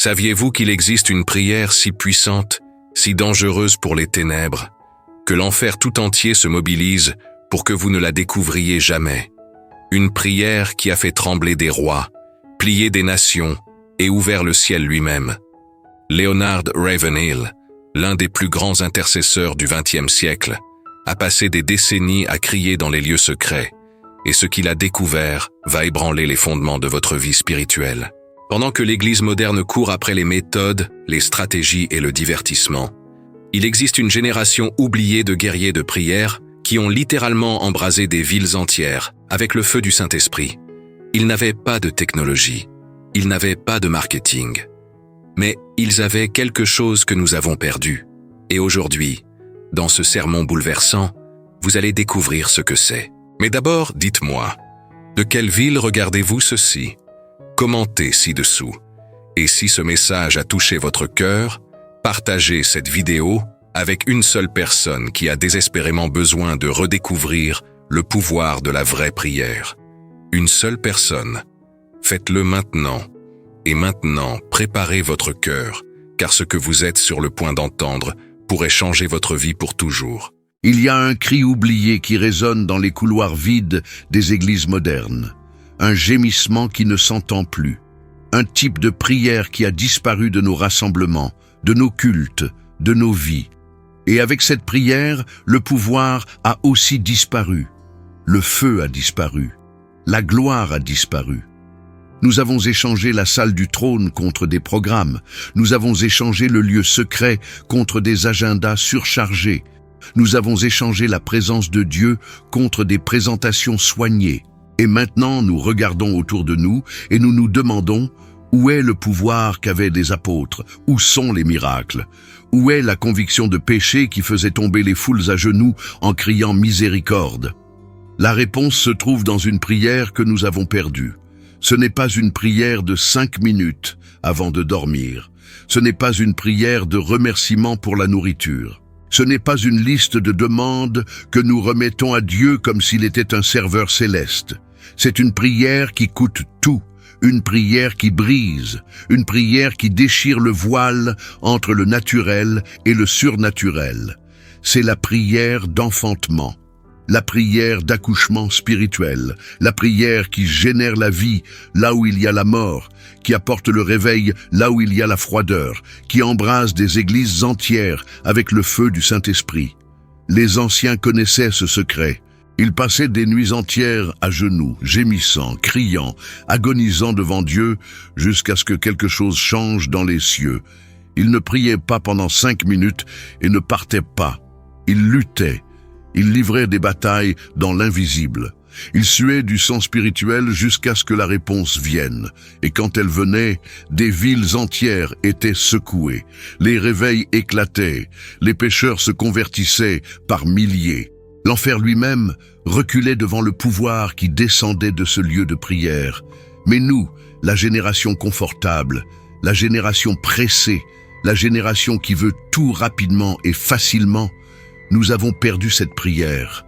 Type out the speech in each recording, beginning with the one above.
Saviez-vous qu'il existe une prière si puissante, si dangereuse pour les ténèbres, que l'enfer tout entier se mobilise pour que vous ne la découvriez jamais? Une prière qui a fait trembler des rois, plié des nations et ouvert le ciel lui-même. Leonard Ravenhill, l'un des plus grands intercesseurs du XXe siècle, a passé des décennies à crier dans les lieux secrets, et ce qu'il a découvert va ébranler les fondements de votre vie spirituelle. Pendant que l'Église moderne court après les méthodes, les stratégies et le divertissement, il existe une génération oubliée de guerriers de prière qui ont littéralement embrasé des villes entières avec le feu du Saint-Esprit. Ils n'avaient pas de technologie, ils n'avaient pas de marketing, mais ils avaient quelque chose que nous avons perdu. Et aujourd'hui, dans ce sermon bouleversant, vous allez découvrir ce que c'est. Mais d'abord, dites-moi, de quelle ville regardez-vous ceci? Commentez ci-dessous. Et si ce message a touché votre cœur, partagez cette vidéo avec une seule personne qui a désespérément besoin de redécouvrir le pouvoir de la vraie prière. Une seule personne. Faites-le maintenant. Et maintenant, préparez votre cœur, car ce que vous êtes sur le point d'entendre pourrait changer votre vie pour toujours. Il y a un cri oublié qui résonne dans les couloirs vides des églises modernes. Un gémissement qui ne s'entend plus. Un type de prière qui a disparu de nos rassemblements, de nos cultes, de nos vies. Et avec cette prière, le pouvoir a aussi disparu. Le feu a disparu. La gloire a disparu. Nous avons échangé la salle du trône contre des programmes. Nous avons échangé le lieu secret contre des agendas surchargés. Nous avons échangé la présence de Dieu contre des présentations soignées. Et maintenant, nous regardons autour de nous et nous nous demandons où est le pouvoir qu'avaient les apôtres? Où sont les miracles? Où est la conviction de péché qui faisait tomber les foules à genoux en criant miséricorde? La réponse se trouve dans une prière que nous avons perdue. Ce n'est pas une prière de 5 minutes avant de dormir. Ce n'est pas une prière de remerciement pour la nourriture. Ce n'est pas une liste de demandes que nous remettons à Dieu comme s'il était un serveur céleste. C'est une prière qui coûte tout, une prière qui brise, une prière qui déchire le voile entre le naturel et le surnaturel. C'est la prière d'enfantement, la prière d'accouchement spirituel, la prière qui génère la vie là où il y a la mort, qui apporte le réveil là où il y a la froideur, qui embrase des églises entières avec le feu du Saint-Esprit. Les anciens connaissaient ce secret. Ils passaient des nuits entières à genoux, gémissant, criant, agonisant devant Dieu jusqu'à ce que quelque chose change dans les cieux. Ils ne priaient pas pendant 5 minutes et ne partaient pas. Ils luttaient. Ils livraient des batailles dans l'invisible. Ils suaient du sang spirituel jusqu'à ce que la réponse vienne. Et quand elle venait, des villes entières étaient secouées. Les réveils éclataient. Les pécheurs se convertissaient par milliers. L'enfer lui-même reculait devant le pouvoir qui descendait de ce lieu de prière. Mais nous, la génération confortable, la génération pressée, la génération qui veut tout rapidement et facilement, nous avons perdu cette prière.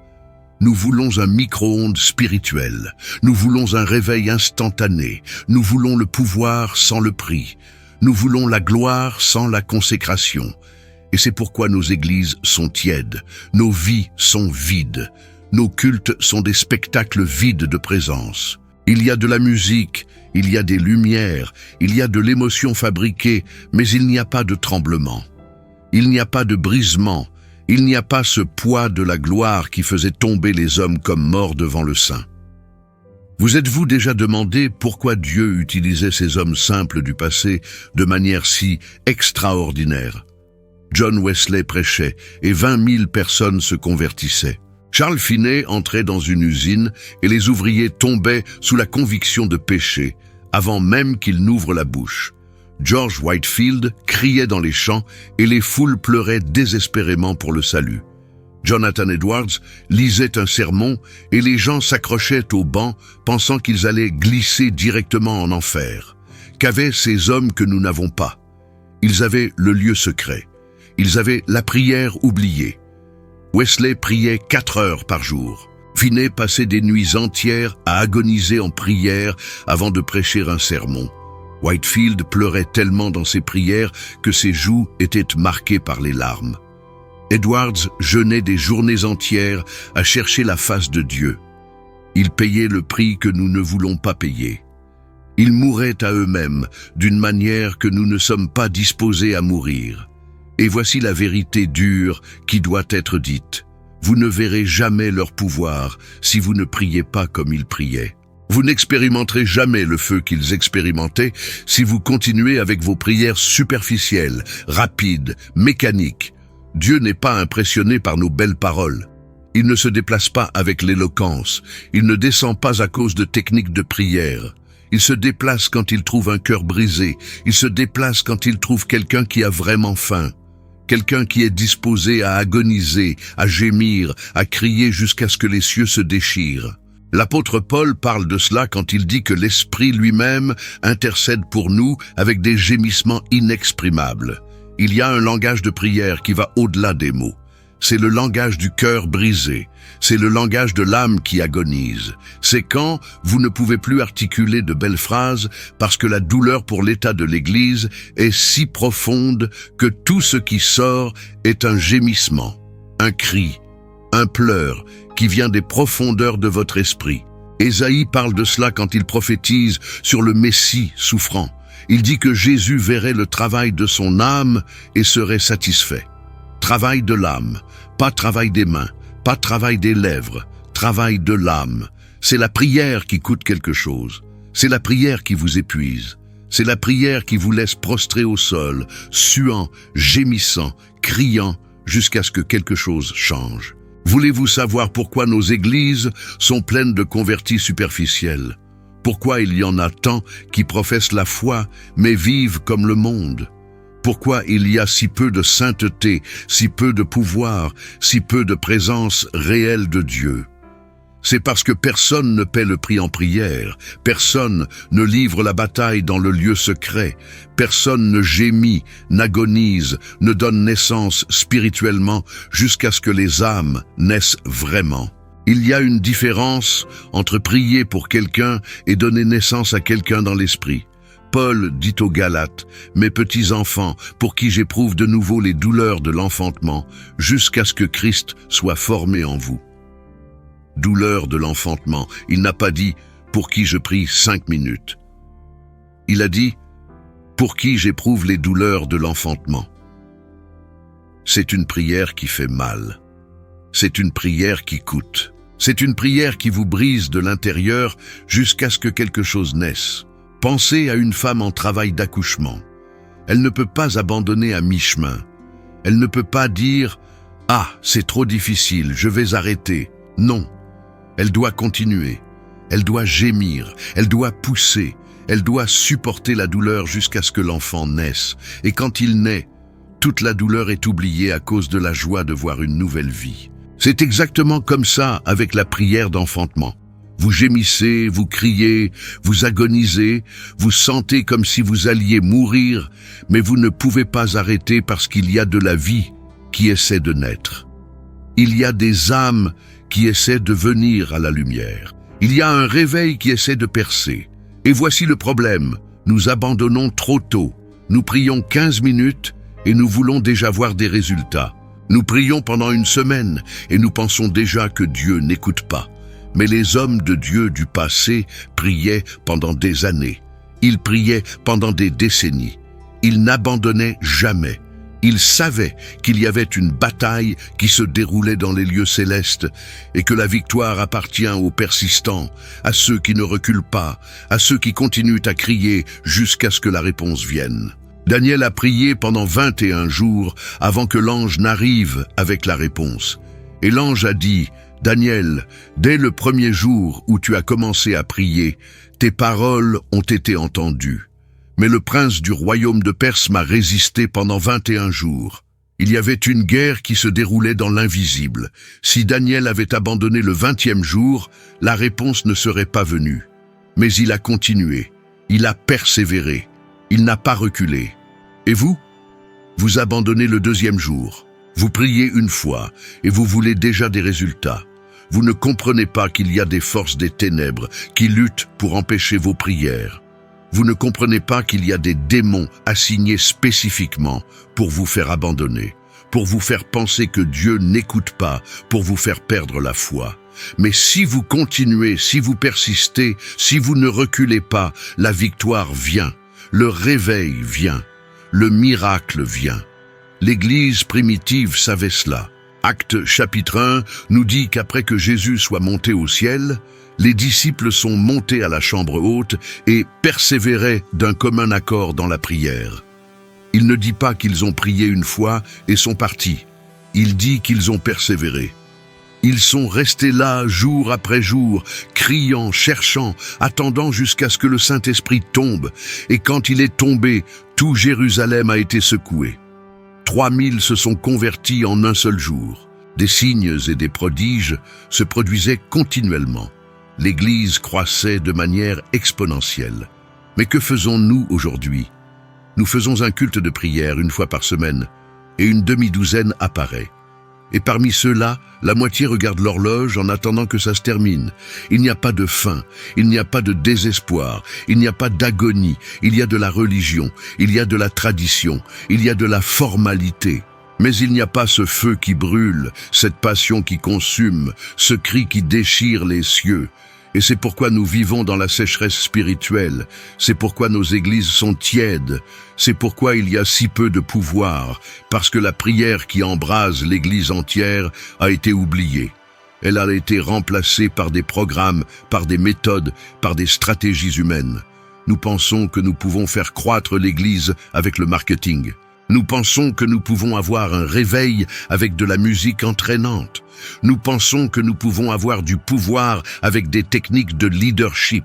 Nous voulons un micro-ondes spirituel. Nous voulons un réveil instantané. Nous voulons le pouvoir sans le prix. Nous voulons la gloire sans la consécration. Et c'est pourquoi nos églises sont tièdes, nos vies sont vides, nos cultes sont des spectacles vides de présence. Il y a de la musique, il y a des lumières, il y a de l'émotion fabriquée, mais il n'y a pas de tremblement. Il n'y a pas de brisement, il n'y a pas ce poids de la gloire qui faisait tomber les hommes comme morts devant le Saint. Vous êtes-vous déjà demandé pourquoi Dieu utilisait ces hommes simples du passé de manière si extraordinaire? John Wesley prêchait et 20 000 personnes se convertissaient. Charles Finney entrait dans une usine et les ouvriers tombaient sous la conviction de péché, avant même qu'ils n'ouvrent la bouche. George Whitefield criait dans les champs et les foules pleuraient désespérément pour le salut. Jonathan Edwards lisait un sermon et les gens s'accrochaient au banc pensant qu'ils allaient glisser directement en enfer. Qu'avaient ces hommes que nous n'avons pas? Ils avaient le lieu secret. Ils avaient la prière oubliée. Wesley priait 4 heures par jour. Finney passait des nuits entières à agoniser en prière avant de prêcher un sermon. Whitefield pleurait tellement dans ses prières que ses joues étaient marquées par les larmes. Edwards jeûnait des journées entières à chercher la face de Dieu. Ils payaient le prix que nous ne voulons pas payer. Ils mouraient à eux-mêmes d'une manière que nous ne sommes pas disposés à mourir. Et voici la vérité dure qui doit être dite. Vous ne verrez jamais leur pouvoir si vous ne priez pas comme ils priaient. Vous n'expérimenterez jamais le feu qu'ils expérimentaient si vous continuez avec vos prières superficielles, rapides, mécaniques. Dieu n'est pas impressionné par nos belles paroles. Il ne se déplace pas avec l'éloquence. Il ne descend pas à cause de techniques de prière. Il se déplace quand il trouve un cœur brisé. Il se déplace quand il trouve quelqu'un qui a vraiment faim. Quelqu'un qui est disposé à agoniser, à gémir, à crier jusqu'à ce que les cieux se déchirent. L'apôtre Paul parle de cela quand il dit que l'Esprit lui-même intercède pour nous avec des gémissements inexprimables. Il y a un langage de prière qui va au-delà des mots. C'est le langage du cœur brisé. C'est le langage de l'âme qui agonise. C'est quand vous ne pouvez plus articuler de belles phrases parce que la douleur pour l'état de l'Église est si profonde que tout ce qui sort est un gémissement, un cri, un pleur qui vient des profondeurs de votre esprit. Ésaïe parle de cela quand il prophétise sur le Messie souffrant. Il dit que Jésus verrait le travail de son âme et serait satisfait. Travail de l'âme, pas travail des mains, pas travail des lèvres, travail de l'âme. C'est la prière qui coûte quelque chose. C'est la prière qui vous épuise. C'est la prière qui vous laisse prostrer au sol, suant, gémissant, criant, jusqu'à ce que quelque chose change. Voulez-vous savoir pourquoi nos églises sont pleines de convertis superficiels? Pourquoi il y en a tant qui professent la foi, mais vivent comme le monde? Pourquoi il y a si peu de sainteté, si peu de pouvoir, si peu de présence réelle de Dieu? C'est parce que personne ne paie le prix en prière, personne ne livre la bataille dans le lieu secret, personne ne gémit, n'agonise, ne donne naissance spirituellement jusqu'à ce que les âmes naissent vraiment. Il y a une différence entre prier pour quelqu'un et donner naissance à quelqu'un dans l'esprit. Paul dit aux Galates, « Mes petits enfants, pour qui j'éprouve de nouveau les douleurs de l'enfantement, jusqu'à ce que Christ soit formé en vous. » Douleur de l'enfantement. Il n'a pas dit « pour qui je prie 5 minutes ». Il a dit « pour qui j'éprouve les douleurs de l'enfantement ». C'est une prière qui fait mal. C'est une prière qui coûte. C'est une prière qui vous brise de l'intérieur jusqu'à ce que quelque chose naisse. Pensez à une femme en travail d'accouchement. Elle ne peut pas abandonner à mi-chemin. Elle ne peut pas dire « Ah, c'est trop difficile, je vais arrêter ». Non. Elle doit continuer, elle doit gémir, elle doit pousser, elle doit supporter la douleur jusqu'à ce que l'enfant naisse. Et quand il naît, toute la douleur est oubliée à cause de la joie de voir une nouvelle vie. C'est exactement comme ça avec la prière d'enfantement. Vous gémissez, vous criez, vous agonisez, vous sentez comme si vous alliez mourir, mais vous ne pouvez pas arrêter parce qu'il y a de la vie qui essaie de naître. Il y a des âmes qui essaie de venir à la lumière. Il y a un réveil qui essaie de percer. Et voici le problème. Nous abandonnons trop tôt. Nous prions 15 minutes et nous voulons déjà voir des résultats. Nous prions pendant une semaine et nous pensons déjà que Dieu n'écoute pas. Mais les hommes de Dieu du passé priaient pendant des années. Ils priaient pendant des décennies. Ils n'abandonnaient jamais. Ils savaient qu'il y avait une bataille qui se déroulait dans les lieux célestes et que la victoire appartient aux persistants, à ceux qui ne reculent pas, à ceux qui continuent à crier jusqu'à ce que la réponse vienne. Daniel a prié pendant 21 jours avant que l'ange n'arrive avec la réponse. Et l'ange a dit, « Daniel, dès le premier jour où tu as commencé à prier, tes paroles ont été entendues. Mais le prince du royaume de Perse m'a résisté pendant 21 jours. Il y avait une guerre qui se déroulait dans l'invisible. Si Daniel avait abandonné le 20e jour, la réponse ne serait pas venue. Mais il a continué, il a persévéré, il n'a pas reculé. Et vous? Vous abandonnez le 2e jour. Vous priez une fois et vous voulez déjà des résultats. Vous ne comprenez pas qu'il y a des forces des ténèbres qui luttent pour empêcher vos prières. Vous ne comprenez pas qu'il y a des démons assignés spécifiquement pour vous faire abandonner, pour vous faire penser que Dieu n'écoute pas, pour vous faire perdre la foi. Mais si vous continuez, si vous persistez, si vous ne reculez pas, la victoire vient, le réveil vient, le miracle vient. L'Église primitive savait cela. Actes chapitre 1 nous dit qu'après que Jésus soit monté au ciel, les disciples sont montés à la chambre haute et persévéraient d'un commun accord dans la prière. Il ne dit pas qu'ils ont prié une fois et sont partis. Il dit qu'ils ont persévéré. Ils sont restés là jour après jour, criant, cherchant, attendant jusqu'à ce que le Saint-Esprit tombe. Et quand il est tombé, tout Jérusalem a été secoué. 3000 se sont convertis en un seul jour. Des signes et des prodiges se produisaient continuellement. L'Église croissait de manière exponentielle. Mais que faisons-nous aujourd'hui? Nous faisons un culte de prière une fois par semaine, et une demi-douzaine apparaît. Et parmi ceux-là, la moitié regarde l'horloge en attendant que ça se termine. Il n'y a pas de fin, il n'y a pas de désespoir, il n'y a pas d'agonie, il y a de la religion, il y a de la tradition, il y a de la formalité. Mais il n'y a pas ce feu qui brûle, cette passion qui consume, ce cri qui déchire les cieux. Et c'est pourquoi nous vivons dans la sécheresse spirituelle, c'est pourquoi nos églises sont tièdes, c'est pourquoi il y a si peu de pouvoir, parce que la prière qui embrase l'église entière a été oubliée. Elle a été remplacée par des programmes, par des méthodes, par des stratégies humaines. Nous pensons que nous pouvons faire croître l'église avec le marketing. Nous pensons que nous pouvons avoir un réveil avec de la musique entraînante. Nous pensons que nous pouvons avoir du pouvoir avec des techniques de leadership.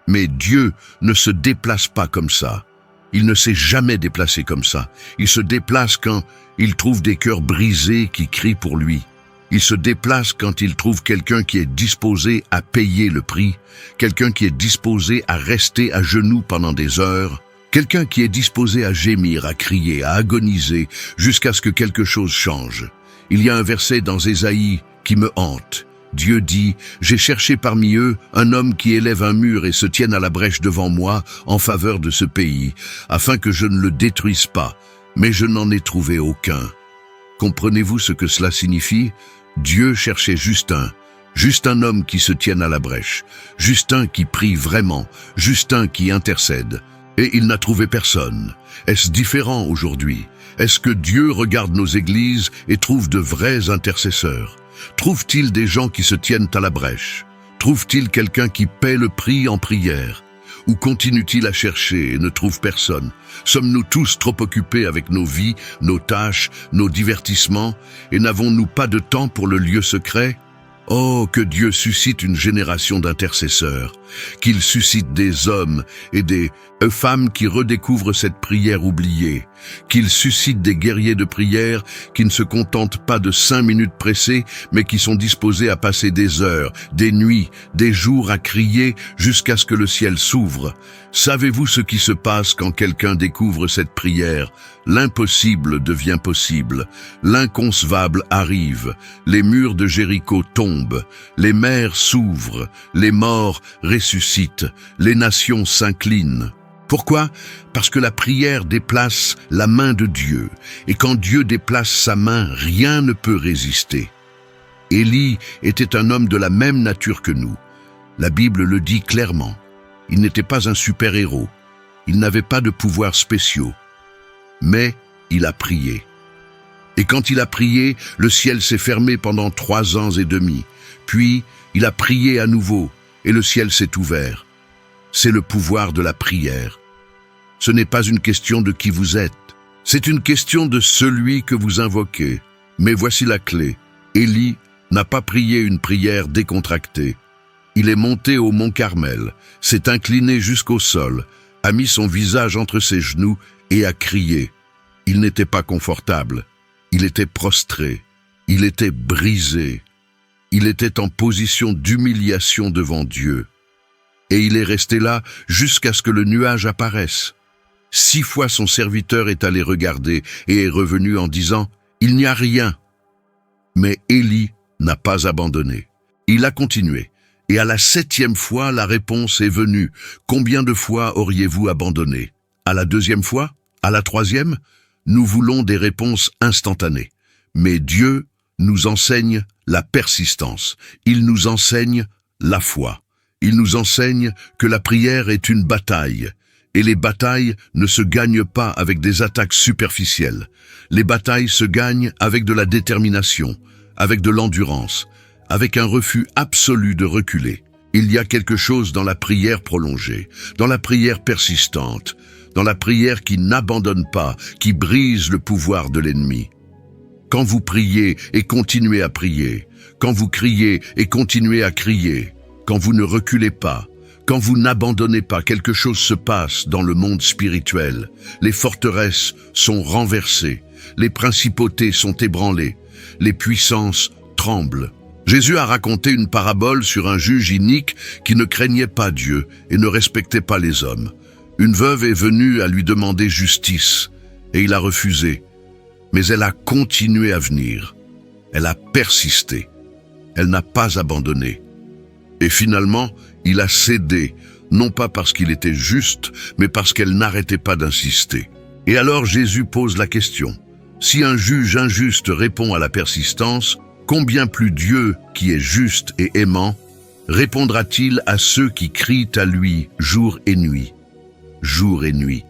Mais Dieu ne se déplace pas comme ça. Il ne s'est jamais déplacé comme ça. Il se déplace quand il trouve des cœurs brisés qui crient pour lui. Il se déplace quand il trouve quelqu'un qui est disposé à payer le prix, quelqu'un qui est disposé à rester à genoux pendant des heures, quelqu'un qui est disposé à gémir, à crier, à agoniser, jusqu'à ce que quelque chose change. Il y a un verset dans Ésaïe qui me hante. Dieu dit, « J'ai cherché parmi eux un homme qui élève un mur et se tienne à la brèche devant moi en faveur de ce pays, afin que je ne le détruise pas, mais je n'en ai trouvé aucun. » Comprenez-vous ce que cela signifie? Dieu cherchait juste un homme qui se tienne à la brèche, juste un qui prie vraiment, juste un qui intercède. Et il n'a trouvé personne. Est-ce différent aujourd'hui? Est-ce que Dieu regarde nos églises et trouve de vrais intercesseurs? Trouve-t-il des gens qui se tiennent à la brèche? Trouve-t-il quelqu'un qui paie le prix en prière? Ou continue-t-il à chercher et ne trouve personne? Sommes-nous tous trop occupés avec nos vies, nos tâches, nos divertissements, et n'avons-nous pas de temps pour le lieu secret? Oh, que Dieu suscite une génération d'intercesseurs, qu'il suscite des hommes et des femmes qui redécouvrent cette prière oubliée, qu'il suscite des guerriers de prière qui ne se contentent pas de 5 minutes pressées, mais qui sont disposés à passer des heures, des nuits, des jours à crier jusqu'à ce que le ciel s'ouvre. Savez-vous ce qui se passe quand quelqu'un découvre cette prière? L'impossible devient possible, l'inconcevable arrive, les murs de Jéricho tombent, les mers s'ouvrent, les morts ressuscitent, les nations s'inclinent. Pourquoi? Parce que la prière déplace la main de Dieu, et quand Dieu déplace sa main, rien ne peut résister. Élie était un homme de la même nature que nous. La Bible le dit clairement. Il n'était pas un super-héros. Il n'avait pas de pouvoirs spéciaux. Mais il a prié. Et quand il a prié, le ciel s'est fermé pendant 3 ans et demi. Puis, il a prié à nouveau, et le ciel s'est ouvert. C'est le pouvoir de la prière. Ce n'est pas une question de qui vous êtes. C'est une question de celui que vous invoquez. Mais voici la clé. Élie n'a pas prié une prière décontractée. Il est monté au mont Carmel, s'est incliné jusqu'au sol, a mis son visage entre ses genoux et a crié. Il n'était pas confortable. Il était prostré. Il était brisé. Il était en position d'humiliation devant Dieu. Et il est resté là jusqu'à ce que le nuage apparaisse. 6 fois son serviteur est allé regarder et est revenu en disant « Il n'y a rien ». Mais Élie n'a pas abandonné. Il a continué. Et à la 7e fois, la réponse est venue. Combien de fois auriez-vous abandonné? À la 2e fois? À la 3e? Nous voulons des réponses instantanées. Mais Dieu nous enseigne la persistance. Il nous enseigne la foi. Il nous enseigne que la prière est une bataille. Et les batailles ne se gagnent pas avec des attaques superficielles. Les batailles se gagnent avec de la détermination, avec de l'endurance, avec un refus absolu de reculer. Il y a quelque chose dans la prière prolongée, dans la prière persistante, dans la prière qui n'abandonne pas, qui brise le pouvoir de l'ennemi. Quand vous priez et continuez à prier, quand vous criez et continuez à crier, quand vous ne reculez pas, quand vous n'abandonnez pas, quelque chose se passe dans le monde spirituel. Les forteresses sont renversées, les principautés sont ébranlées, les puissances tremblent. Jésus a raconté une parabole sur un juge inique qui ne craignait pas Dieu et ne respectait pas les hommes. Une veuve est venue à lui demander justice et il a refusé. Mais elle a continué à venir. Elle a persisté. Elle n'a pas abandonné. Et finalement, il a cédé, non pas parce qu'il était juste, mais parce qu'elle n'arrêtait pas d'insister. Et alors Jésus pose la question. Si un juge injuste répond à la persistance, combien plus Dieu, qui est juste et aimant, répondra-t-il à ceux qui crient à lui jour et nuit? Jour et nuit.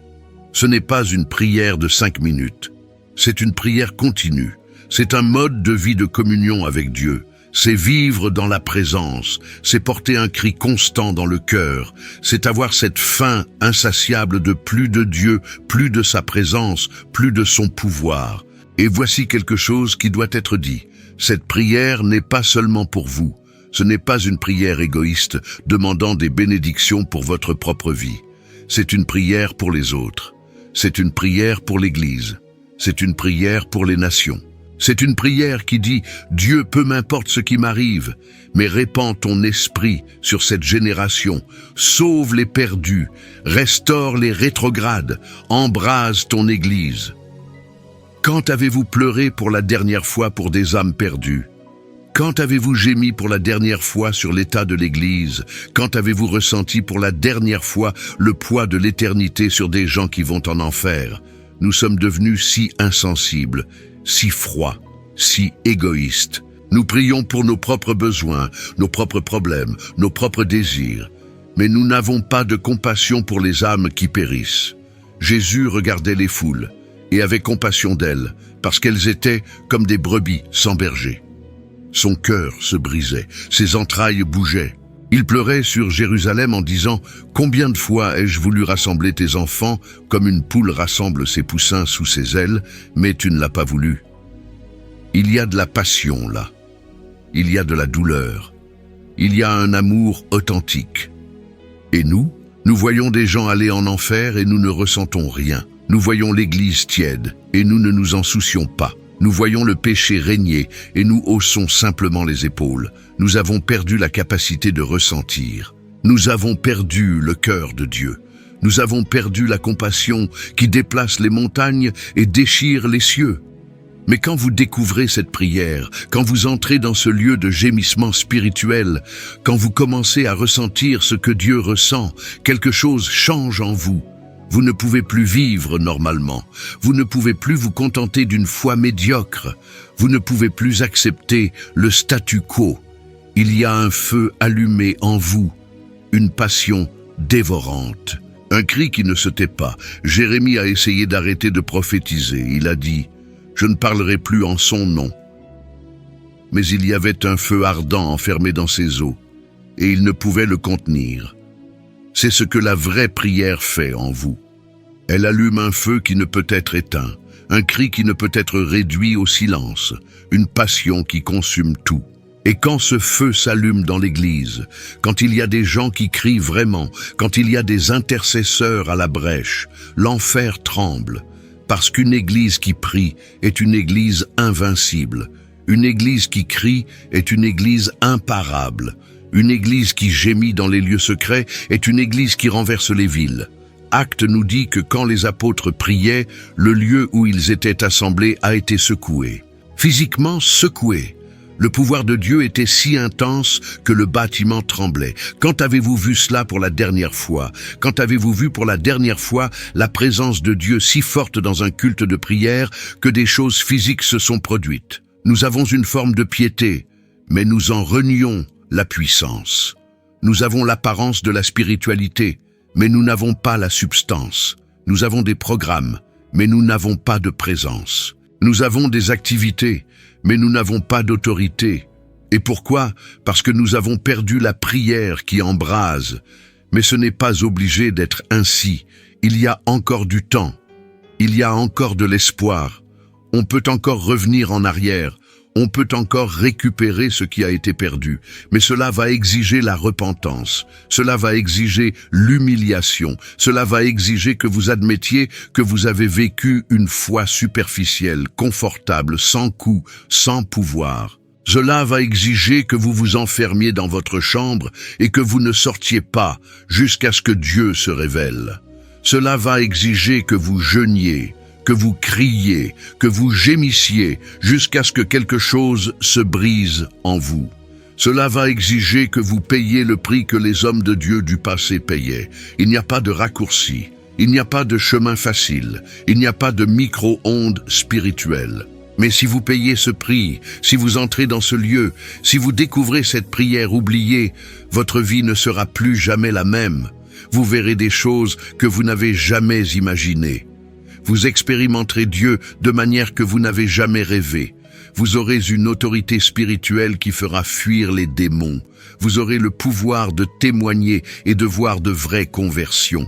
Ce n'est pas une prière de 5 minutes. C'est une prière continue. C'est un mode de vie de communion avec Dieu. C'est vivre dans la présence, c'est porter un cri constant dans le cœur, c'est avoir cette faim insatiable de plus de Dieu, plus de sa présence, plus de son pouvoir. Et voici quelque chose qui doit être dit. Cette prière n'est pas seulement pour vous. Ce n'est pas une prière égoïste demandant des bénédictions pour votre propre vie. C'est une prière pour les autres. C'est une prière pour l'Église. C'est une prière pour les nations. C'est une prière qui dit « Dieu, peu m'importe ce qui m'arrive, mais répands ton esprit sur cette génération, sauve les perdus, restaure les rétrogrades, embrase ton Église. » Quand avez-vous pleuré pour la dernière fois pour des âmes perdues? Quand avez-vous gémi pour la dernière fois sur l'état de l'Église? Quand avez-vous ressenti pour la dernière fois le poids de l'éternité sur des gens qui vont en enfer? Nous sommes devenus si insensibles, si froids, si égoïstes. Nous prions pour nos propres besoins, nos propres problèmes, nos propres désirs. Mais nous n'avons pas de compassion pour les âmes qui périssent. Jésus regardait les foules et avait compassion d'elles, parce qu'elles étaient comme des brebis sans berger. Son cœur se brisait, ses entrailles bougeaient. Il pleurait sur Jérusalem en disant « Combien de fois ai-je voulu rassembler tes enfants comme une poule rassemble ses poussins sous ses ailes, mais tu ne l'as pas voulu. » Il y a de la passion là. Il y a de la douleur. Il y a un amour authentique. Et nous voyons des gens aller en enfer et nous ne ressentons rien. Nous voyons l'Église tiède et nous ne nous en soucions pas. Nous voyons le péché régner et nous haussons simplement les épaules. Nous avons perdu la capacité de ressentir. Nous avons perdu le cœur de Dieu. Nous avons perdu la compassion qui déplace les montagnes et déchire les cieux. Mais quand vous découvrez cette prière, quand vous entrez dans ce lieu de gémissement spirituel, quand vous commencez à ressentir ce que Dieu ressent, quelque chose change en vous. Vous ne pouvez plus vivre normalement. Vous ne pouvez plus vous contenter d'une foi médiocre. Vous ne pouvez plus accepter le statu quo. Il y a un feu allumé en vous, une passion dévorante. Un cri qui ne se tait pas. Jérémie a essayé d'arrêter de prophétiser. Il a dit « Je ne parlerai plus en son nom ». Mais il y avait un feu ardent enfermé dans ses os, et il ne pouvait le contenir. C'est ce que la vraie prière fait en vous. Elle allume un feu qui ne peut être éteint, un cri qui ne peut être réduit au silence, une passion qui consume tout. Et quand ce feu s'allume dans l'Église, quand il y a des gens qui crient vraiment, quand il y a des intercesseurs à la brèche, l'enfer tremble, parce qu'une Église qui prie est une Église invincible. Une Église qui crie est une Église imparable. Une Église qui gémit dans les lieux secrets est une Église qui renverse les villes. Actes nous dit que quand les apôtres priaient, le lieu où ils étaient assemblés a été secoué. Physiquement secoué. Le pouvoir de Dieu était si intense que le bâtiment tremblait. Quand avez-vous vu cela pour la dernière fois? Quand avez-vous vu pour la dernière fois la présence de Dieu si forte dans un culte de prière que des choses physiques se sont produites? Nous avons une forme de piété, mais nous en renions la puissance. Nous avons l'apparence de la spiritualité, mais nous n'avons pas la substance. Nous avons des programmes, mais nous n'avons pas de présence. Nous avons des activités, mais nous n'avons pas d'autorité. Et pourquoi? Parce que nous avons perdu la prière qui embrase. Mais ce n'est pas obligé d'être ainsi. Il y a encore du temps. Il y a encore de l'espoir. On peut encore revenir en arrière. On peut encore récupérer ce qui a été perdu. Mais cela va exiger la repentance. Cela va exiger l'humiliation. Cela va exiger que vous admettiez que vous avez vécu une foi superficielle, confortable, sans coup, sans pouvoir. Cela va exiger que vous vous enfermiez dans votre chambre et que vous ne sortiez pas jusqu'à ce que Dieu se révèle. Cela va exiger que vous jeûniez, que vous criez, que vous gémissiez jusqu'à ce que quelque chose se brise en vous. Cela va exiger que vous payiez le prix que les hommes de Dieu du passé payaient. Il n'y a pas de raccourci, il n'y a pas de chemin facile, il n'y a pas de micro-ondes spirituelles. Mais si vous payez ce prix, si vous entrez dans ce lieu, si vous découvrez cette prière oubliée, votre vie ne sera plus jamais la même. Vous verrez des choses que vous n'avez jamais imaginées. Vous expérimenterez Dieu de manière que vous n'avez jamais rêvé. Vous aurez une autorité spirituelle qui fera fuir les démons. Vous aurez le pouvoir de témoigner et de voir de vraies conversions.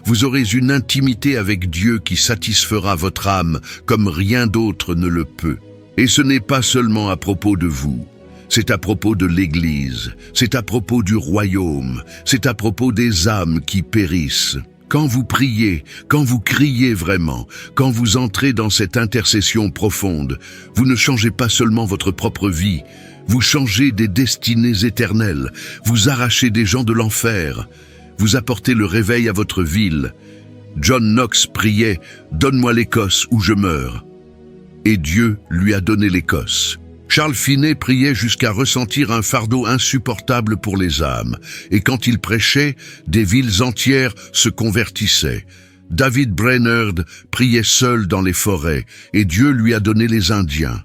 Vous aurez une intimité avec Dieu qui satisfera votre âme comme rien d'autre ne le peut. Et ce n'est pas seulement à propos de vous. C'est à propos de l'Église. C'est à propos du royaume. C'est à propos des âmes qui périssent. Quand vous priez, quand vous criez vraiment, quand vous entrez dans cette intercession profonde, vous ne changez pas seulement votre propre vie, vous changez des destinées éternelles, vous arrachez des gens de l'enfer, vous apportez le réveil à votre ville. John Knox priait « Donne-moi l'Écosse ou je meurs ». Et Dieu lui a donné l'Écosse. Charles Finney priait jusqu'à ressentir un fardeau insupportable pour les âmes, et quand il prêchait, des villes entières se convertissaient. David Brainerd priait seul dans les forêts, et Dieu lui a donné les Indiens.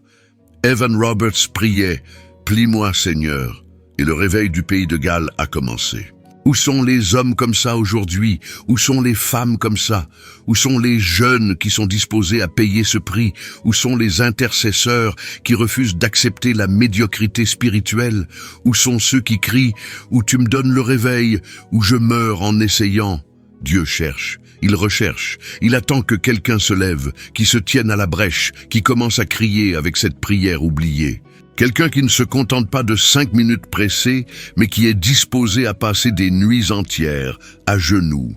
Evan Roberts priait « Plie-moi, Seigneur », et le réveil du pays de Galles a commencé. Où sont les hommes comme ça aujourd'hui? Où sont les femmes comme ça? Où sont les jeunes qui sont disposés à payer ce prix? Où sont les intercesseurs qui refusent d'accepter la médiocrité spirituelle? Où sont ceux qui crient « Où tu me donnes le réveil? Où je meurs en essayant ?» Dieu cherche, il recherche, il attend que quelqu'un se lève, qui se tienne à la brèche, qui commence à crier avec cette prière oubliée. Quelqu'un qui ne se contente pas de 5 minutes pressées, mais qui est disposé à passer des nuits entières, à genoux.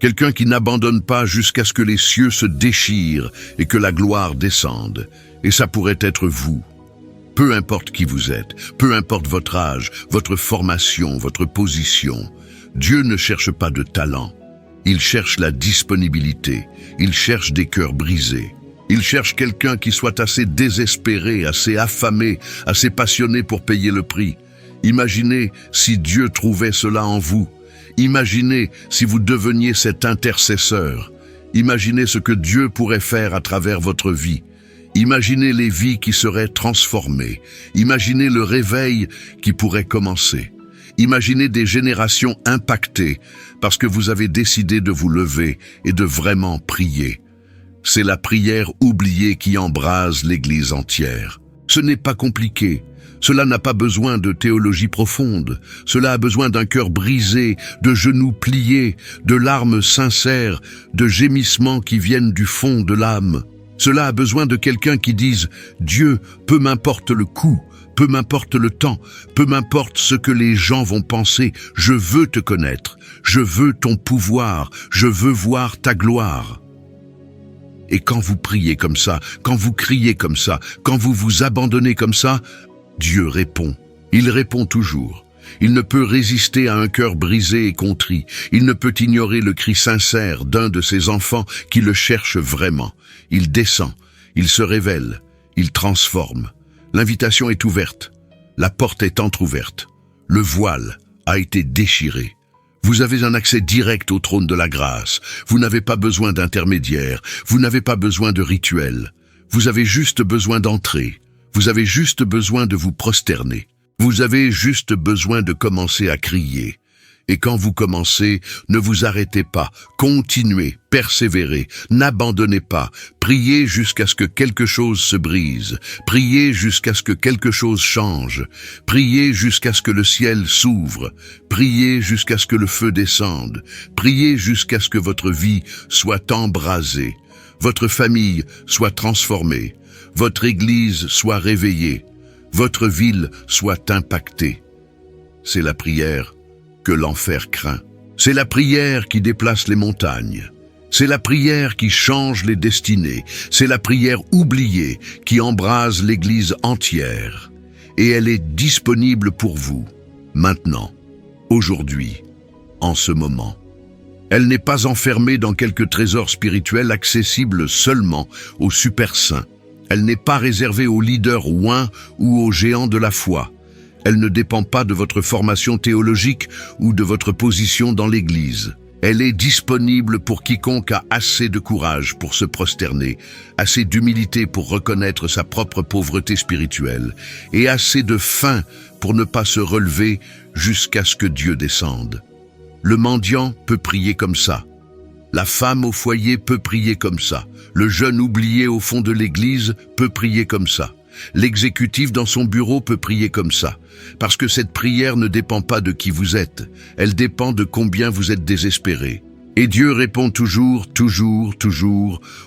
Quelqu'un qui n'abandonne pas jusqu'à ce que les cieux se déchirent et que la gloire descende. Et ça pourrait être vous. Peu importe qui vous êtes, peu importe votre âge, votre formation, votre position, Dieu ne cherche pas de talent. Il cherche la disponibilité. Il cherche des cœurs brisés. Il cherche quelqu'un qui soit assez désespéré, assez affamé, assez passionné pour payer le prix. Imaginez si Dieu trouvait cela en vous. Imaginez si vous deveniez cet intercesseur. Imaginez ce que Dieu pourrait faire à travers votre vie. Imaginez les vies qui seraient transformées. Imaginez le réveil qui pourrait commencer. Imaginez des générations impactées parce que vous avez décidé de vous lever et de vraiment prier. C'est la prière oubliée qui embrase l'Église entière. Ce n'est pas compliqué. Cela n'a pas besoin de théologie profonde. Cela a besoin d'un cœur brisé, de genoux pliés, de larmes sincères, de gémissements qui viennent du fond de l'âme. Cela a besoin de quelqu'un qui dise « Dieu, peu m'importe le coût, peu m'importe le temps, peu m'importe ce que les gens vont penser, je veux te connaître, je veux ton pouvoir, je veux voir ta gloire. » Et quand vous priez comme ça, quand vous criez comme ça, quand vous vous abandonnez comme ça, Dieu répond. Il répond toujours. Il ne peut résister à un cœur brisé et contrit. Il ne peut ignorer le cri sincère d'un de ses enfants qui le cherche vraiment. Il descend, il se révèle, il transforme. L'invitation est ouverte. La porte est entr'ouverte. Le voile a été déchiré. Vous avez un accès direct au trône de la grâce. Vous n'avez pas besoin d'intermédiaire. Vous n'avez pas besoin de rituel. Vous avez juste besoin d'entrer. Vous avez juste besoin de vous prosterner. Vous avez juste besoin de commencer à crier. Et quand vous commencez, ne vous arrêtez pas, continuez, persévérez, n'abandonnez pas, priez jusqu'à ce que quelque chose se brise, priez jusqu'à ce que quelque chose change, priez jusqu'à ce que le ciel s'ouvre, priez jusqu'à ce que le feu descende, priez jusqu'à ce que votre vie soit embrasée, votre famille soit transformée, votre église soit réveillée, votre ville soit impactée. C'est la prière que l'enfer craint. C'est la prière qui déplace les montagnes. C'est la prière qui change les destinées. C'est la prière oubliée qui embrase l'Église entière. Et elle est disponible pour vous, maintenant, aujourd'hui, en ce moment. Elle n'est pas enfermée dans quelques trésors spirituels accessibles seulement aux super saints. Elle n'est pas réservée aux leaders ouins ou aux géants de la foi. Elle ne dépend pas de votre formation théologique ou de votre position dans l'Église. Elle est disponible pour quiconque a assez de courage pour se prosterner, assez d'humilité pour reconnaître sa propre pauvreté spirituelle, et assez de faim pour ne pas se relever jusqu'à ce que Dieu descende. Le mendiant peut prier comme ça. La femme au foyer peut prier comme ça. Le jeune oublié au fond de l'Église peut prier comme ça. L'exécutif dans son bureau peut prier comme ça, parce que cette prière ne dépend pas de qui vous êtes, elle dépend de combien vous êtes désespéré. Et Dieu répond toujours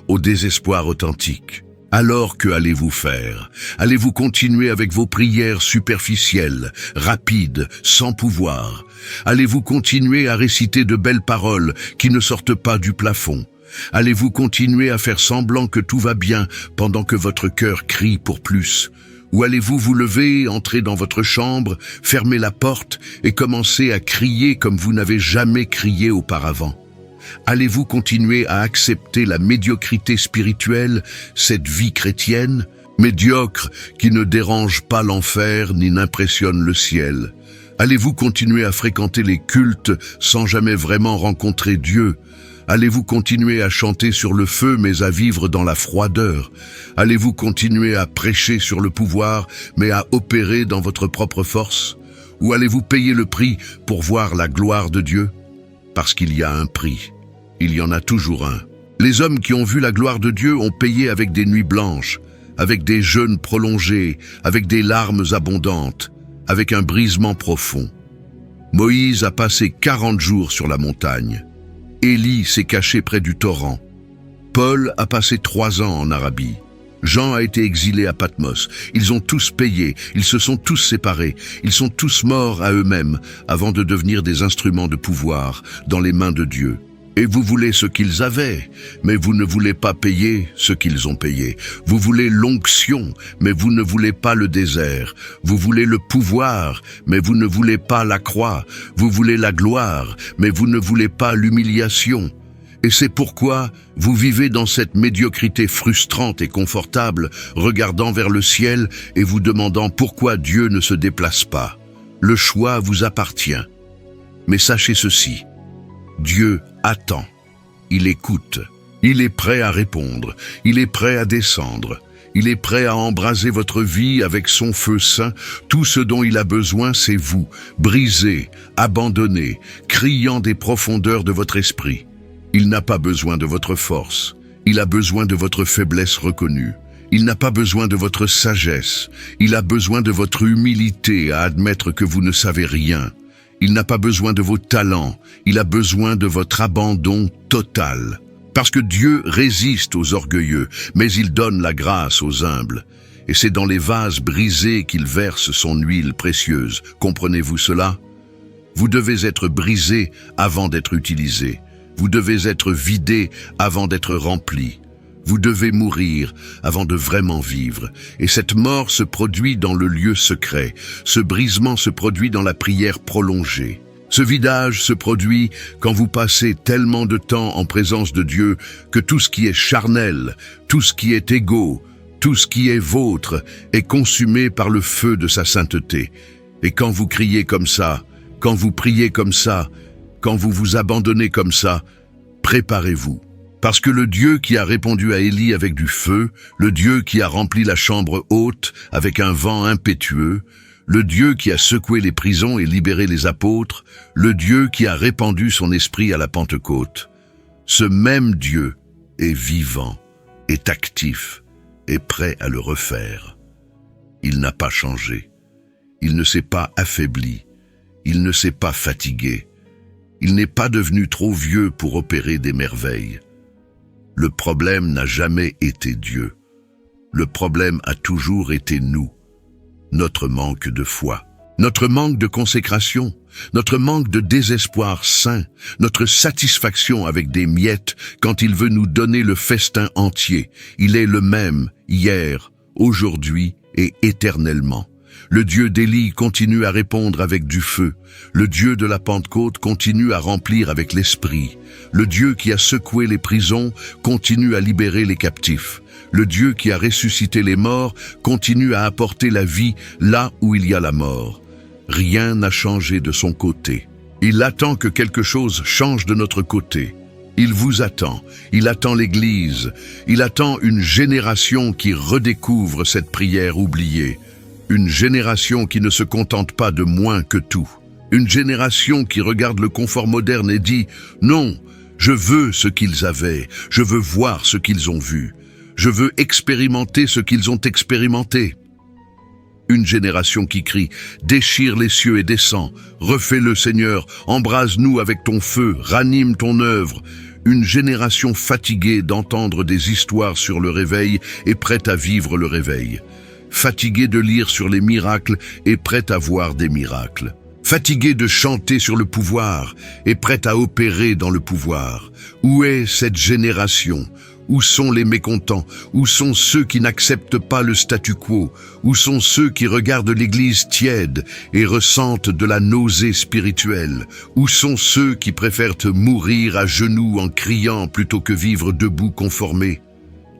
au désespoir authentique. Alors que allez-vous faire? Allez-vous continuer avec vos prières superficielles, rapides, sans pouvoir? Allez-vous continuer à réciter de belles paroles qui ne sortent pas du plafond? Allez-vous continuer à faire semblant que tout va bien pendant que votre cœur crie pour plus? Ou allez-vous vous lever, entrer dans votre chambre, fermer la porte et commencer à crier comme vous n'avez jamais crié auparavant? Allez-vous continuer à accepter la médiocrité spirituelle, cette vie chrétienne, médiocre qui ne dérange pas l'enfer ni n'impressionne le ciel? Allez-vous continuer à fréquenter les cultes sans jamais vraiment rencontrer Dieu? Allez-vous continuer à chanter sur le feu mais à vivre dans la froideur? Allez-vous continuer à prêcher sur le pouvoir mais à opérer dans votre propre force? Ou allez-vous payer le prix pour voir la gloire de Dieu? Parce qu'il y a un prix. Il y en a toujours un. Les hommes qui ont vu la gloire de Dieu ont payé avec des nuits blanches, avec des jeûnes prolongés, avec des larmes abondantes, avec un brisement profond. Moïse a passé 40 jours sur la montagne. Élie s'est caché près du torrent. Paul a passé 3 ans en Arabie. Jean a été exilé à Patmos. Ils ont tous payé, ils se sont tous séparés, ils sont tous morts à eux-mêmes avant de devenir des instruments de pouvoir dans les mains de Dieu. Et vous voulez ce qu'ils avaient, mais vous ne voulez pas payer ce qu'ils ont payé. Vous voulez l'onction, mais vous ne voulez pas le désert. Vous voulez le pouvoir, mais vous ne voulez pas la croix. Vous voulez la gloire, mais vous ne voulez pas l'humiliation. Et c'est pourquoi vous vivez dans cette médiocrité frustrante et confortable, regardant vers le ciel et vous demandant pourquoi Dieu ne se déplace pas. Le choix vous appartient. Mais sachez ceci. Dieu attend, il écoute, il est prêt à répondre, il est prêt à descendre, il est prêt à embraser votre vie avec son feu saint. Tout ce dont il a besoin, c'est vous, brisé, abandonné, criant des profondeurs de votre esprit. Il n'a pas besoin de votre force, il a besoin de votre faiblesse reconnue. Il n'a pas besoin de votre sagesse, il a besoin de votre humilité à admettre que vous ne savez rien. Il n'a pas besoin de vos talents, il a besoin de votre abandon total. Parce que Dieu résiste aux orgueilleux, mais il donne la grâce aux humbles. Et c'est dans les vases brisés qu'il verse son huile précieuse. Comprenez-vous cela? Vous devez être brisé avant d'être utilisé. Vous devez être vidé avant d'être rempli. Vous devez mourir avant de vraiment vivre. Et cette mort se produit dans le lieu secret. Ce brisement se produit dans la prière prolongée. Ce vidage se produit quand vous passez tellement de temps en présence de Dieu que tout ce qui est charnel, tout ce qui est égo, Tout ce qui est vôtre est consumé par le feu de sa sainteté. Et quand vous criez comme ça, quand vous priez comme ça, quand vous vous abandonnez comme ça, préparez-vous. Parce que le Dieu qui a répondu à Élie avec du feu, le Dieu qui a rempli la chambre haute avec un vent impétueux, le Dieu qui a secoué les prisons et libéré les apôtres, le Dieu qui a répandu son esprit à la Pentecôte, ce même Dieu est vivant, est actif, est prêt à le refaire. Il n'a pas changé. Il ne s'est pas affaibli. Il ne s'est pas fatigué. Il n'est pas devenu trop vieux pour opérer des merveilles. Le problème n'a jamais été Dieu. Le problème a toujours été nous. Notre manque de foi, notre manque de consécration, notre manque de désespoir saint, notre satisfaction avec des miettes quand il veut nous donner le festin entier. Il est le même hier, aujourd'hui et éternellement. Le Dieu d'Élie continue à répondre avec du feu. Le Dieu de la Pentecôte continue à remplir avec l'Esprit. Le Dieu qui a secoué les prisons continue à libérer les captifs. Le Dieu qui a ressuscité les morts continue à apporter la vie là où il y a la mort. Rien n'a changé de son côté. Il attend que quelque chose change de notre côté. Il vous attend. Il attend l'Église. Il attend une génération qui redécouvre cette prière oubliée. Une génération qui ne se contente pas de moins que tout. Une génération qui regarde le confort moderne et dit « Non, je veux ce qu'ils avaient, je veux voir ce qu'ils ont vu, je veux expérimenter ce qu'ils ont expérimenté. » Une génération qui crie « Déchire les cieux et descends, refais-le Seigneur, embrase-nous avec ton feu, ranime ton œuvre. » Une génération fatiguée d'entendre des histoires sur le réveil et prête à vivre le réveil. Fatiguée de lire sur les miracles et prête à voir des miracles. Fatiguée de chanter sur le pouvoir et prête à opérer dans le pouvoir. Où est cette génération? Où sont les mécontents? Où sont ceux qui n'acceptent pas le statu quo? Où sont ceux qui regardent l'Église tiède et ressentent de la nausée spirituelle? Où sont ceux qui préfèrent mourir à genoux en criant plutôt que vivre debout conformés?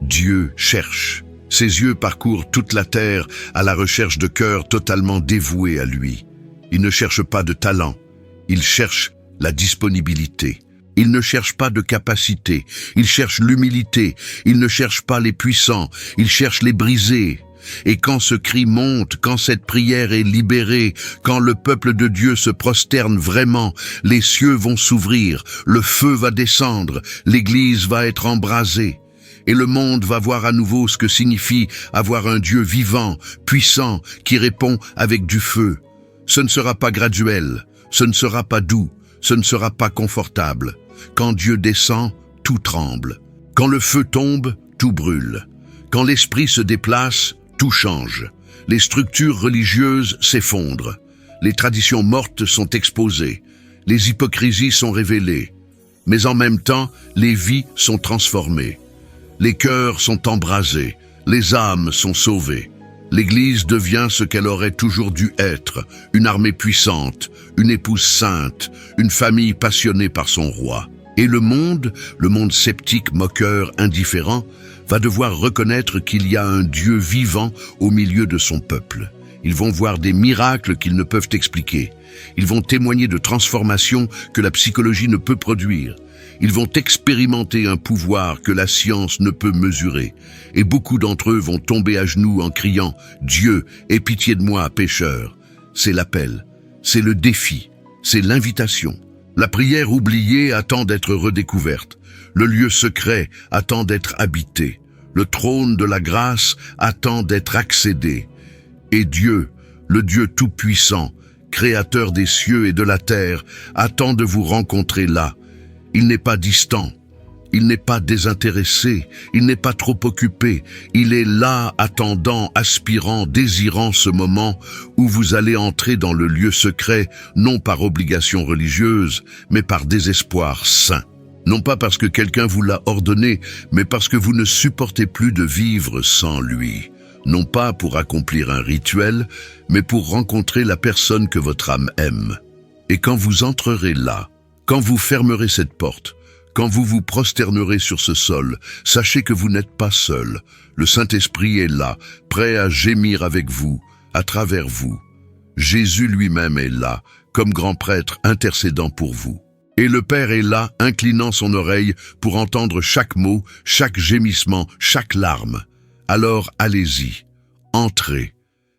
Dieu cherche. Ses yeux parcourent toute la terre à la recherche de cœurs totalement dévoués à lui. Il ne cherche pas de talent, il cherche la disponibilité. Il ne cherche pas de capacité, il cherche l'humilité. Il ne cherche pas les puissants, il cherche les brisés. Et quand ce cri monte, quand cette prière est libérée, quand le peuple de Dieu se prosterne vraiment, les cieux vont s'ouvrir, le feu va descendre, l'Église va être embrasée. Et le monde va voir à nouveau ce que signifie avoir un Dieu vivant, puissant, qui répond avec du feu. Ce ne sera pas graduel, ce ne sera pas doux, ce ne sera pas confortable. Quand Dieu descend, tout tremble. Quand le feu tombe, tout brûle. Quand l'esprit se déplace, tout change. Les structures religieuses s'effondrent. Les traditions mortes sont exposées. Les hypocrisies sont révélées. Mais en même temps, les vies sont transformées. Les cœurs sont embrasés, les âmes sont sauvées. L'Église devient ce qu'elle aurait toujours dû être, une armée puissante, une épouse sainte, une famille passionnée par son roi. Et le monde sceptique, moqueur, indifférent, va devoir reconnaître qu'il y a un Dieu vivant au milieu de son peuple. Ils vont voir des miracles qu'ils ne peuvent expliquer. Ils vont témoigner de transformations que la psychologie ne peut produire. Ils vont expérimenter un pouvoir que la science ne peut mesurer. Et beaucoup d'entre eux vont tomber à genoux en criant « Dieu, aie pitié de moi, pécheur ». C'est l'appel, c'est le défi, c'est l'invitation. La prière oubliée attend d'être redécouverte. Le lieu secret attend d'être habité. Le trône de la grâce attend d'être accédé. Et Dieu, le Dieu tout-puissant, créateur des cieux et de la terre, attend de vous rencontrer là. Il n'est pas distant, il n'est pas désintéressé, il n'est pas trop occupé. Il est là, attendant, aspirant, désirant ce moment où vous allez entrer dans le lieu secret, non par obligation religieuse, mais par désespoir saint. Non pas parce que quelqu'un vous l'a ordonné, mais parce que vous ne supportez plus de vivre sans lui. Non pas pour accomplir un rituel, mais pour rencontrer la personne que votre âme aime. Et quand vous entrerez là, quand vous fermerez cette porte, Quand vous vous prosternerez sur ce sol, sachez que vous n'êtes pas seul. Le Saint-Esprit est là, prêt à gémir avec vous, à travers vous. Jésus lui-même est là, comme grand prêtre intercédant pour vous. Et le Père est là, inclinant son oreille pour entendre chaque mot, chaque gémissement, chaque larme. Alors allez-y, entrez,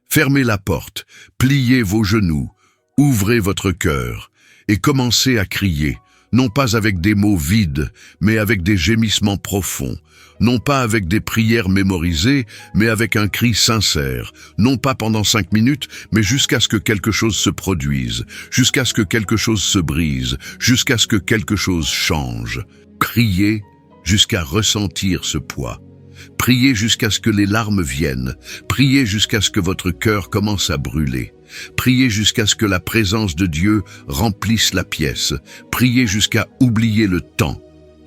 fermez la porte, pliez vos genoux, ouvrez votre cœur et commencez à crier, non pas avec des mots vides, mais avec des gémissements profonds, non pas avec des prières mémorisées, mais avec un cri sincère, non pas pendant 5 minutes, mais jusqu'à ce que quelque chose se produise, jusqu'à ce que quelque chose se brise, jusqu'à ce que quelque chose change. Criez jusqu'à ressentir ce poids. Priez jusqu'à ce que les larmes viennent. Priez jusqu'à ce que votre cœur commence à brûler. Priez jusqu'à ce que la présence de Dieu remplisse la pièce. Priez jusqu'à oublier le temps.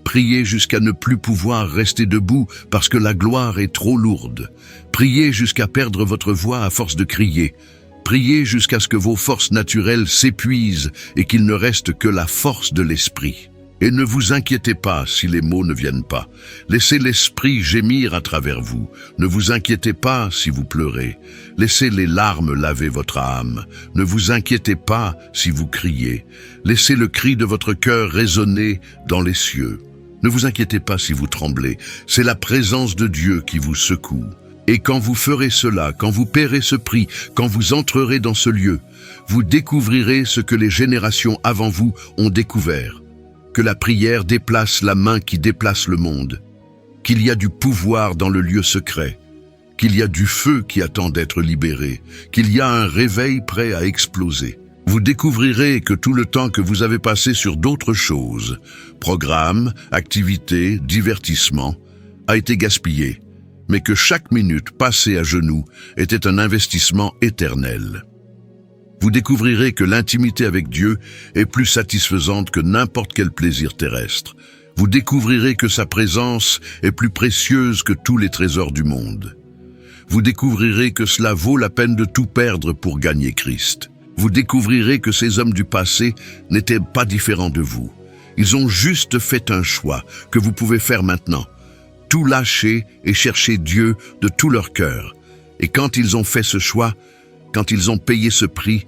Priez jusqu'à ne plus pouvoir rester debout parce que la gloire est trop lourde. Priez jusqu'à perdre votre voix à force de crier. Priez jusqu'à ce que vos forces naturelles s'épuisent et qu'il ne reste que la force de l'esprit. Et ne vous inquiétez pas si les mots ne viennent pas. Laissez l'esprit gémir à travers vous. Ne vous inquiétez pas si vous pleurez. Laissez les larmes laver votre âme. Ne vous inquiétez pas si vous criez. Laissez le cri de votre cœur résonner dans les cieux. Ne vous inquiétez pas si vous tremblez. C'est la présence de Dieu qui vous secoue. Et quand vous ferez cela, quand vous paierez ce prix, quand vous entrerez dans ce lieu, vous découvrirez ce que les générations avant vous ont découvert. Que la prière déplace la main qui déplace le monde, qu'il y a du pouvoir dans le lieu secret, qu'il y a du feu qui attend d'être libéré, qu'il y a un réveil prêt à exploser. Vous découvrirez que tout le temps que vous avez passé sur d'autres choses, programmes, activités, divertissements, a été gaspillé, mais que chaque minute passée à genoux était un investissement éternel. Vous découvrirez que l'intimité avec Dieu est plus satisfaisante que n'importe quel plaisir terrestre. Vous découvrirez que sa présence est plus précieuse que tous les trésors du monde. Vous découvrirez que cela vaut la peine de tout perdre pour gagner Christ. Vous découvrirez que ces hommes du passé n'étaient pas différents de vous. Ils ont juste fait un choix que vous pouvez faire maintenant. Tout lâcher et chercher Dieu de tout leur cœur. Et quand ils ont fait ce choix, quand ils ont payé ce prix,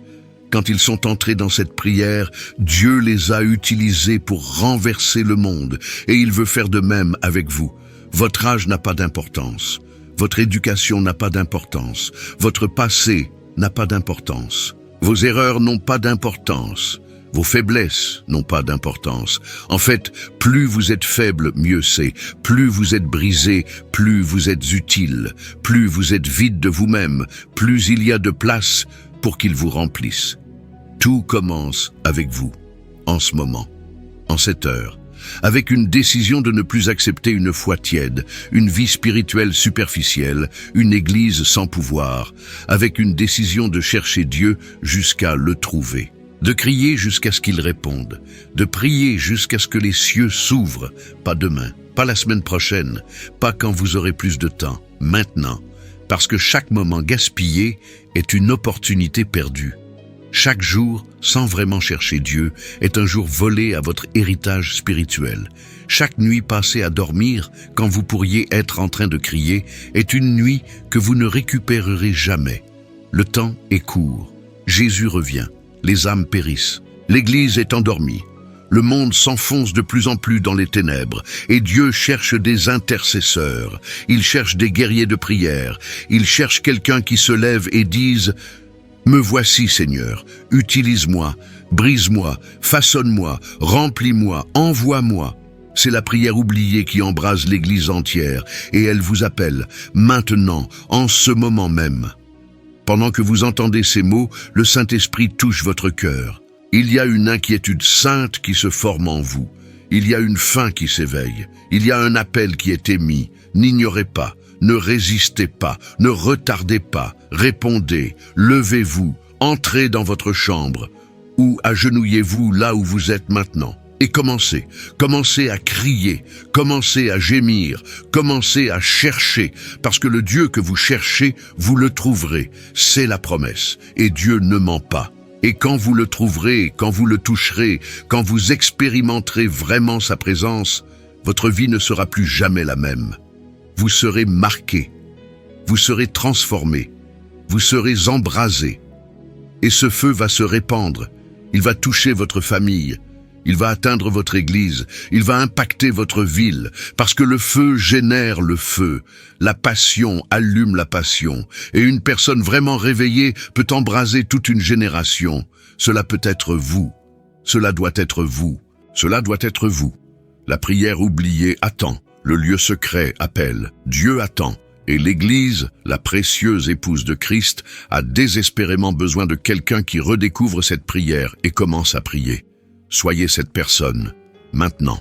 quand ils sont entrés dans cette prière, Dieu les a utilisés pour renverser le monde et il veut faire de même avec vous. Votre âge n'a pas d'importance. Votre éducation n'a pas d'importance. Votre passé n'a pas d'importance. Vos erreurs n'ont pas d'importance. Vos faiblesses n'ont pas d'importance. En fait, plus vous êtes faible, mieux c'est. Plus vous êtes brisé, plus vous êtes utile. Plus vous êtes vide de vous-même, plus il y a de place pour qu'il vous remplisse. Tout commence avec vous, en ce moment, en cette heure, avec une décision de ne plus accepter une foi tiède, une vie spirituelle superficielle, une église sans pouvoir, avec une décision de chercher Dieu jusqu'à le trouver, de crier jusqu'à ce qu'il réponde, de prier jusqu'à ce que les cieux s'ouvrent, pas demain, pas la semaine prochaine, pas quand vous aurez plus de temps, maintenant, parce que chaque moment gaspillé est une opportunité perdue. Chaque jour, sans vraiment chercher Dieu, est un jour volé à votre héritage spirituel. Chaque nuit passée à dormir, quand vous pourriez être en train de crier, est une nuit que vous ne récupérerez jamais. Le temps est court. Jésus revient. Les âmes périssent. L'Église est endormie. Le monde s'enfonce de plus en plus dans les ténèbres, et Dieu cherche des intercesseurs. Il cherche des guerriers de prière. Il cherche quelqu'un qui se lève et dise « Me voici, Seigneur, utilise-moi, brise-moi, façonne-moi, remplis-moi, envoie-moi. » C'est la prière oubliée qui embrase l'Église entière, et elle vous appelle, maintenant, en ce moment même. Pendant que vous entendez ces mots, le Saint-Esprit touche votre cœur. Il y a une inquiétude sainte qui se forme en vous. Il y a une faim qui s'éveille. Il y a un appel qui est émis. N'ignorez pas. Ne résistez pas, ne retardez pas, répondez, levez-vous, entrez dans votre chambre ou agenouillez-vous là où vous êtes maintenant et commencez à crier, commencez à gémir, commencez à chercher parce que le Dieu que vous cherchez, vous le trouverez, c'est la promesse et Dieu ne ment pas. Et quand vous le trouverez, quand vous le toucherez, quand vous expérimenterez vraiment sa présence, votre vie ne sera plus jamais la même. Vous serez marqué, vous serez transformé, vous serez embrasé. Et ce feu va se répandre, il va toucher votre famille, il va atteindre votre église, il va impacter votre ville, parce que le feu génère le feu, la passion allume la passion, et une personne vraiment réveillée peut embraser toute une génération. Cela peut être vous, cela doit être vous, cela doit être vous. La prière oubliée attend, le lieu secret appelle, Dieu attend, et l'Église, la précieuse épouse de Christ, a désespérément besoin de quelqu'un qui redécouvre cette prière et commence à prier. Soyez cette personne, maintenant.